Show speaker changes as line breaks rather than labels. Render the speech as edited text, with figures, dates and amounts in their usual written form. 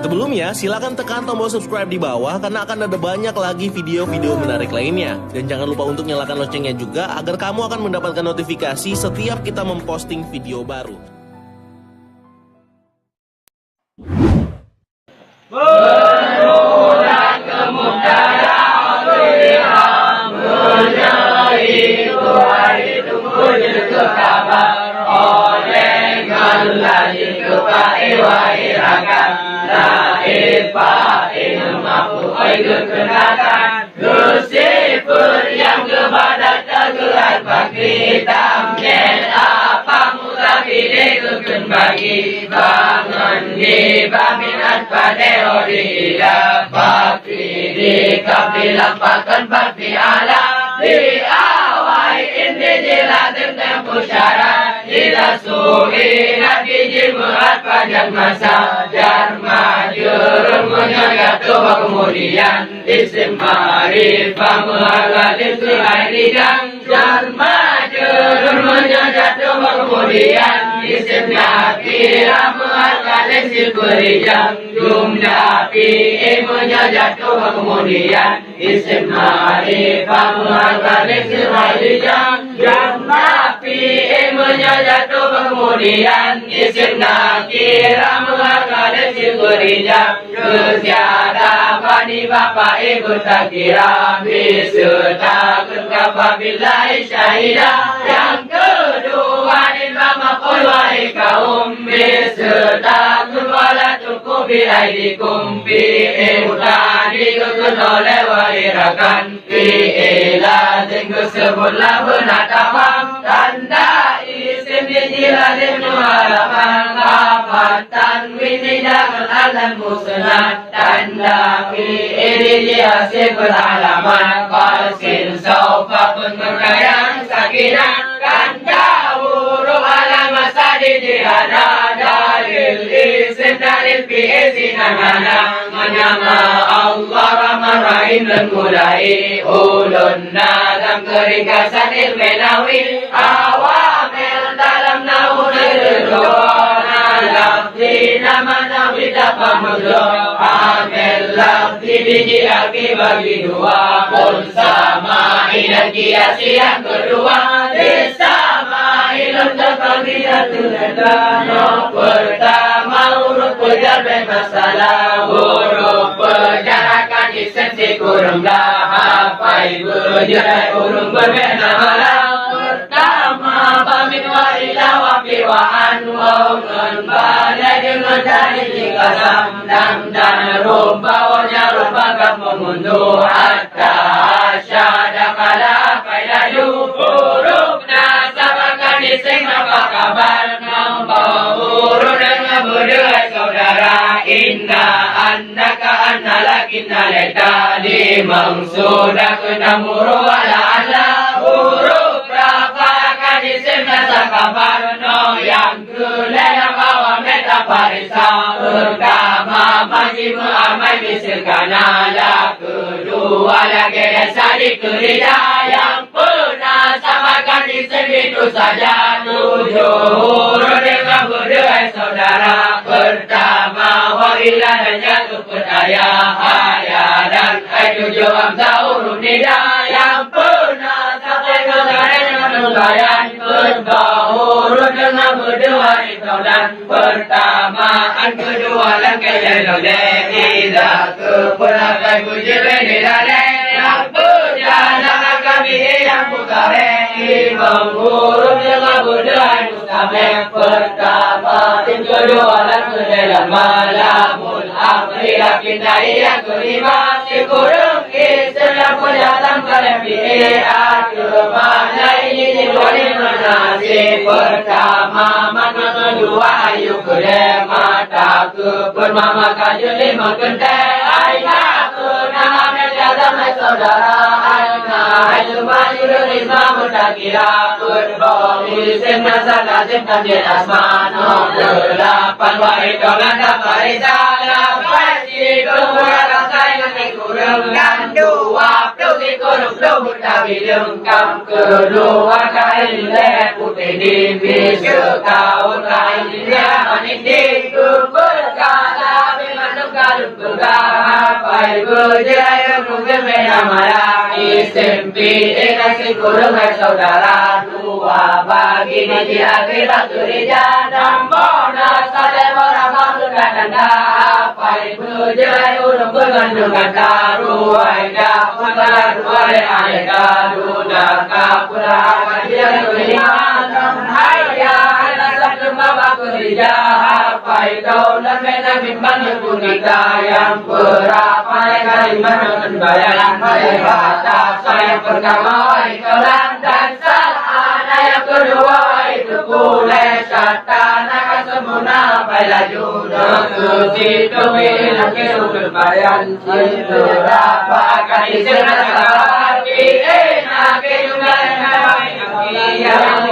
Sebelumnya, silakan tekan tombol subscribe di bawah karena akan ada banyak lagi video-video menarik lainnya. Dan jangan lupa untuk nyalakan loncengnya juga agar kamu akan mendapatkan notifikasi setiap kita memposting video baru.
Berbulan kemudian menjadi hari tunggu juga kabar oleh lagi kepai wairakan naifah mampu kekenakan kesipur yang kebadak teguhan bakti tamken apa mutafide keken bagi bangun di baminat pada odi bakti di kapilampakan bakti ala di awal ini jilatin tempuh syarat tidak suhi nanti jimuat panjang masa jarma jurun menyagatu kemudian isim ma'rifah menghaladin seharian jarma jurun menyagatu kemudian isim nakira menghaladin seharian jumlah fi'i menyagatu kemudian isim ma'rifah menghaladin seharian jarma fi'i menyagatu kemudian isim nakira menghaladin seharian kesiada bani bapak ibu tak kira beserta kefabilahi syahidah yang kedua di mama kulwai kaum beserta kewala cukup biaidikum bi'utani kekun oleh wairakan bi'ila tinggu sebutlah benatawam tanda isim dijilalim nuharapan kapatan winidakan alam musnad tanda fi'ili diasib beralaman qasin sawfa pun berkayang sakinah kanda huruf alamat sadi dihada dalil isim dalil fi'isi namana nama Allah Rahman Rahim dan mulai ulun nadam keringkasan ilmenawi awamil dalam naunil lafzi nama nabi dapat mudro amil lafzi biji aki bagi dua pun sama inan kiasi yang kedua disama ilun terbagi no pertama huruf pejar bermasalah huruf pejarakan isensi kurang dah hapai berjerai urung berbeda malam pertama pamit wailah wafi wa anwongan badai dengan dari jikasam dan rumpawanya rumpagam memunduh hatta asyada kala kailayu huruf nasabakan iseng apa kabar nampak huruf dengan berdua saudara inna annaka anna lakinna leta limang sudah kena muru ala ala huruf rafakan isim nasa kabar no yang kulena bawa meta parisa pertama bagi mu'amai misalkan ala kedua lagi sadi kerja yang pernah samakan isim itu saja tujuh huruf dengan berdua saudara pertama wailah dan jatuh percaya ayah dan ayu jawab zaurun nida yang pernah sampai kegaran dengan nulayan kedua dengan berdua dan pertamaan kedua langkah yang tidak kepelakai bujil nilai yang berjalan kami yang bukare menghuruf dengan berdua mustabek pertama tim kedua dan kedalam malamul akhir kita yang kelima si kurung istilah pendatang kelebihi akhirnya ini diwali menasi pertama mana kedua ayu kere mata kepun mama kaju lima kente ayah kenama menjadi saudara ayah cuma Risma mutakira kurbo isim nasa lazim tanjir asmano delapan waidolan dapat risalah kurang rasa yang kurang dan dua puluh kurang puluh tapi lengkap kedua kain leh putih di bis setahun kain leh manis di berkala memandungkan Pai berjaya mungkin menamara Istimpi kasih kurung saudara Dua bagi niji akibat turija Dambona sate morama sudah danda Pai berjaya urung bergandung kata Ruaida putara ruare aneka Duda kapura kajian tuliman Haya satu mama kerja Pai kau dan mena bimbang yang punita Yang berapa kalimat yang bayaran Pai batas yang pertama Ikalan dan salah yang kedua itu boleh Satana kesemuna Pai laju Nasusi tumi Laki sukul bayan Berapa kali senang Enak juga yang yang